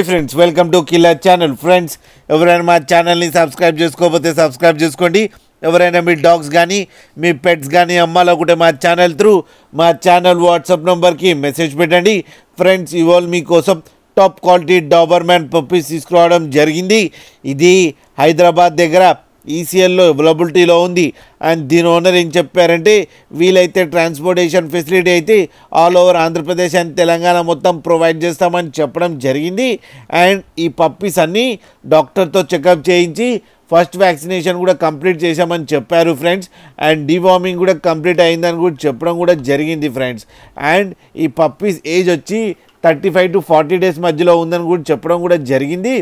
Friends welcome to killer channel. Friends ఎవరైనా మా ఛానల్ని సబ్స్క్రైబ్ చేసుకోకపోతే సబ్స్క్రైబ్ చేసుకోండి. ఎవరైనా మీ డాగ్స్ కానీ మీ పెట్స్ కానీ అమ్మాలనుకుంటే మా ఛానల్ త్రూ మా ఛానల్ వాట్సాప్ నెంబర్కి మెసేజ్ పెట్టండి. ఫ్రెండ్స్ ఇవాళ మీకోసం టాప్ క్వాలిటీ డాబర్మ్యాన్ పప్పీస్ తీసుకురావడం జరిగింది. ఇది హైదరాబాద్ దగ్గర ఈసీఎల్లో అవైలబిలిటీలో ఉంది. అండ్ దీని ఓనర్ ఏం చెప్పారంటే వీలైతే ట్రాన్స్పోర్టేషన్ ఫెసిలిటీ అయితే all over Andhra Pradesh and Telangana మొత్తం ప్రొవైడ్ చేస్తామని చెప్పడం జరిగింది. అండ్ ఈ పప్పీస్ అన్నీ డాక్టర్తో చెకప్ చేయించి ఫస్ట్ వ్యాక్సినేషన్ కూడా కంప్లీట్ చేశామని చెప్పారు ఫ్రెండ్స్. అండ్ డివార్మింగ్ కూడా కంప్లీట్ అయిందని కూడా చెప్పడం కూడా జరిగింది ఫ్రెండ్స్. అండ్ ఈ పప్పీస్ ఏజ్ వచ్చి 35 to 40 days మధ్యలో ఉందని కూడా చెప్పడం కూడా జరిగింది.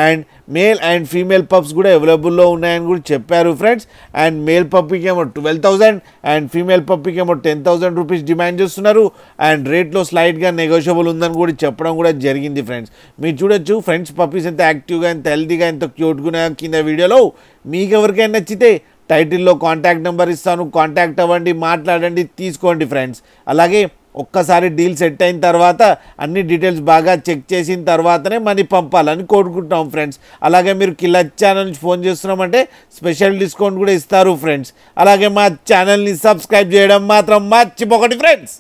And male and female pups కూడా అవైలబుల్లో ఉన్నాయని కూడా చెప్పారు ఫ్రెండ్స్. అండ్ మేల్ పప్పీకి ఏమో 12,000 అండ్ ఫీమేల్ పప్పీకి ఏమో 10,000 రూపీస్ డిమాండ్ చేస్తున్నారు. అండ్ రేట్లో స్లైడ్గా నెగోషియబుల్ ఉందని కూడా చెప్పడం కూడా జరిగింది ఫ్రెండ్స్. మీరు చూడొచ్చు ఫ్రెండ్స్ పప్పీస్ ఎంత యాక్టివ్గా ఎంత హెల్తీగా ఎంత క్యూట్గా కింద వీడియోలో. మీకు ఎవరికైనా నచ్చితే టైటిల్లో కాంటాక్ట్ నెంబర్ ఇస్తాను, కాంటాక్ట్ అవ్వండి, మాట్లాడండి, తీసుకోండి ఫ్రెండ్స్. అలాగే ఒక్కసారి డీల్ సెట్ అయిన తర్వాత అన్ని డీటెయిల్స్ బాగా చెక్ చేసిన తర్వాతనే మనీ పంపాలని కోరుకుంటున్నాం ఫ్రెండ్స్. అలాగే మీరు కిల్లర్ ఛానల్ నుంచి ఫోన్ చేస్తున్నామంటే స్పెషల్ డిస్కౌంట్ కూడా ఇస్తారు ఫ్రెండ్స్. అలాగే మా ఛానల్ని సబ్స్క్రైబ్ చేయడం మాత్రం మర్చిపోకండి ఫ్రెండ్స్.